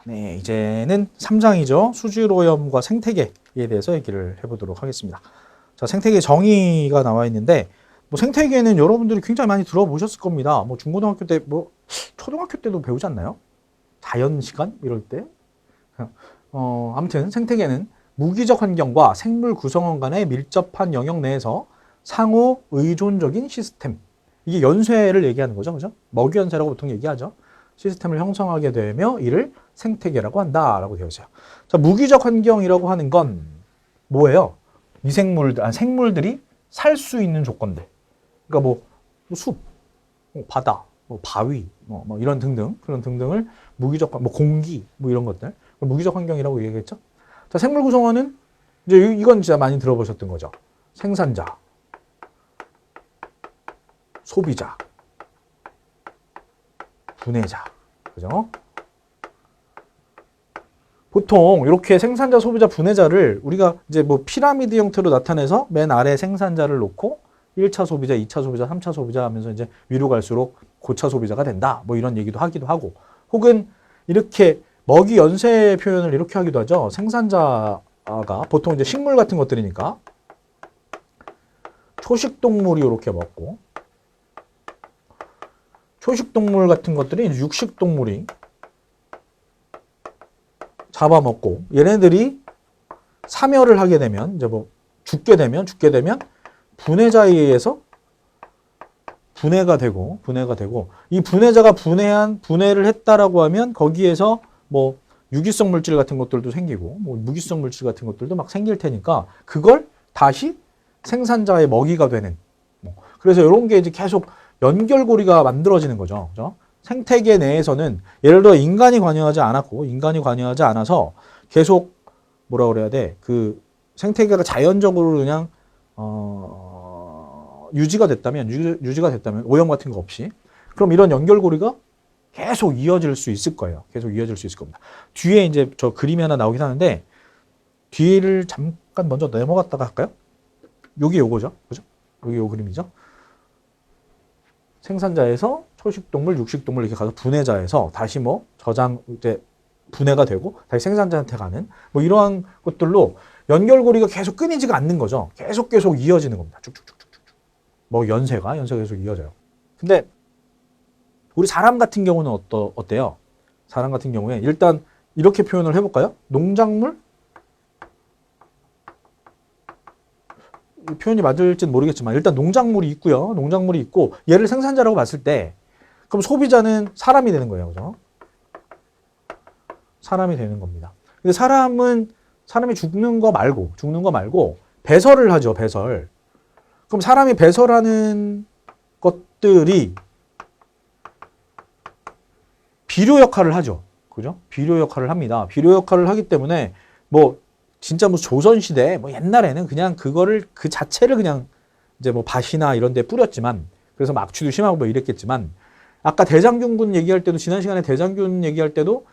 네, 이제는 3장이죠. 수질오염과 생태계에 대해서 얘기를 해보도록 하겠습니다. 자, 생태계 정의가 나와 있는데, 뭐 생태계는 여러분들이 굉장히 많이 들어보셨을 겁니다. 뭐 중고등학교 때, 뭐 초등학교 때도 배우지 않나요? 자연 시간 이럴 때. 아무튼 생태계는 무기적 환경과 생물 구성원 간의 밀접한 영역 내에서 상호 의존적인 시스템. 이게 연쇄를 얘기하는 거죠, 그죠? 먹이 연쇄라고 보통 얘기하죠. 시스템을 형성하게 되며 이를 생태계라고 한다라고 되어 있어요. 자, 무기적 환경이라고 하는 건 뭐예요? 생물들이 살 수 있는 조건들. 그러니까 뭐 숲, 바다, 뭐 바위, 뭐 이런 등등, 그런 등등을 무기적, 뭐 공기, 뭐 이런 것들, 무기적 환경이라고 얘기했죠. 자, 생물 구성원은 이제 이건 진짜 많이 들어보셨던 거죠. 생산자, 소비자, 분해자, 그죠? 보통 이렇게 생산자, 소비자, 분해자를 우리가 이제 뭐 피라미드 형태로 나타내서 맨 아래 생산자를 놓고 1차 소비자, 2차 소비자, 3차 소비자 하면서 이제 위로 갈수록 고차 소비자가 된다. 뭐 이런 얘기도 하기도 하고, 혹은 이렇게 먹이 연쇄 표현을 이렇게 하기도 하죠. 생산자가 보통 이제 식물 같은 것들이니까 초식 동물이 이렇게 먹고, 초식 동물 같은 것들이 육식 동물이 잡아먹고, 얘네들이 사멸을 하게 되면 이제 뭐 죽게 되면 분해자에 의해서 분해가 되고 이 분해자가 분해를 했다라고 하면 거기에서 뭐 유기성 물질 같은 것들도 생기고 뭐 무기성 물질 같은 것들도 막 생길 테니까 그걸 다시 생산자의 먹이가 되는. 그래서 이런 게 이제 계속 연결고리가 만들어지는 거죠. 그죠? 생태계 내에서는 예를 들어 인간이 관여하지 않아서 계속 뭐라 그래야 돼? 그 생태계가 자연적으로 그냥 유지가 됐다면 오염 같은 거 없이, 그럼 이런 연결고리가 계속 이어질 수 있을 거예요. 계속 이어질 수 있을 겁니다. 뒤에 이제 저 그림이 하나 나오긴 하는데 뒤를 잠깐 먼저 넘어갔다가 할까요? 여기 요거죠. 그죠? 여기 요 그림이죠. 생산자에서 초식동물, 육식동물 이렇게 가서 분해자에서 다시 뭐 이제 분해가 되고 다시 생산자한테 가는 뭐 이러한 것들로 연결고리가 계속 끊이지가 않는 거죠. 계속 이어지는 겁니다. 쭉쭉쭉쭉쭉. 뭐 연쇄가 계속 이어져요. 근데 우리 사람 같은 경우는 어때요? 사람 같은 경우에 일단 이렇게 표현을 해볼까요? 농작물? 표현이 맞을지는 모르겠지만 일단 농작물이 있고요. 농작물이 있고 얘를 생산자라고 봤을 때 그럼 소비자는 사람이 되는 거예요. 그죠? 사람이 되는 겁니다. 근데 사람이 죽는 거 말고 배설을 하죠. 배설. 그럼 사람이 배설하는 것들이 비료 역할을 하죠. 그죠? 비료 역할을 합니다. 비료 역할을 하기 때문에 뭐 진짜 뭐 조선시대 뭐 옛날에는 그냥 그 자체를 그냥 이제 뭐 밭이나 이런 데 뿌렸지만, 그래서 막취도 심하고 뭐 이랬겠지만, 아까 대장균군 얘기할 때도, 지난 시간에 대장균 얘기할 때도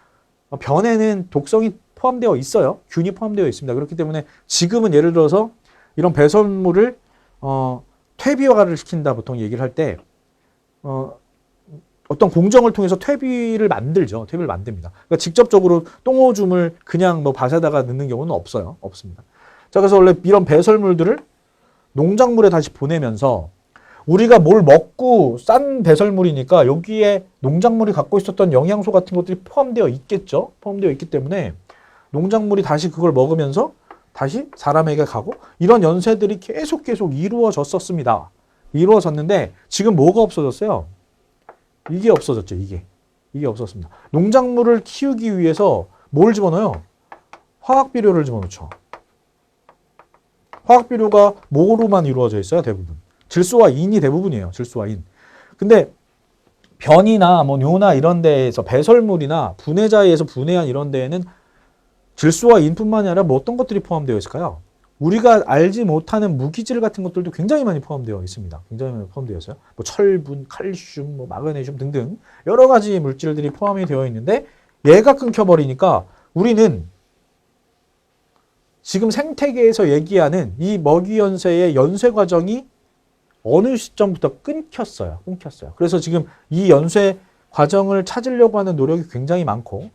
변에는 독성이 포함되어 있어요. 균이 포함되어 있습니다. 그렇기 때문에 지금은 예를 들어서 이런 배설물을 퇴비화를 시킨다 보통 얘기를 할 때 어떤 공정을 통해서 퇴비를 만들죠. 퇴비를 만듭니다. 그러니까 직접적으로 똥오줌을 그냥 뭐 밭에다가 넣는 경우는 없습니다. 자, 그래서 원래 이런 배설물들을 농작물에 다시 보내면서 우리가 뭘 먹고 싼 배설물이니까 여기에 농작물이 갖고 있었던 영양소 같은 것들이 포함되어 있겠죠. 포함되어 있기 때문에 농작물이 다시 그걸 먹으면서 다시 사람에게 가고, 이런 연쇄들이 계속 이루어졌었습니다. 이루어졌는데 지금 뭐가 없어졌어요? 이게 없어졌죠. 이게 없었습니다. 농작물을 키우기 위해서 뭘 집어넣어요? 화학비료를 집어넣죠. 화학비료가 뭐로만 이루어져 있어요? 대부분. 질소와 인이 대부분이에요. 질소와 인. 근데 변이나 뭐 뇨나 이런 데에서 배설물이나 분해자에 의해서 분해한 이런 데에는 질소와 인뿐만이 아니라 뭐 어떤 것들이 포함되어 있을까요? 우리가 알지 못하는 무기질 같은 것들도 굉장히 많이 포함되어 있습니다. 굉장히 많이 포함되어 있어요. 뭐 철분, 칼슘, 뭐 마그네슘 등등 여러 가지 물질들이 포함이 되어 있는데 얘가 끊겨버리니까 우리는 지금 생태계에서 얘기하는 이 먹이 연쇄의 연쇄 과정이 어느 시점부터 끊겼어요. 그래서 지금 이 연쇄 과정을 찾으려고 하는 노력이 굉장히 많고,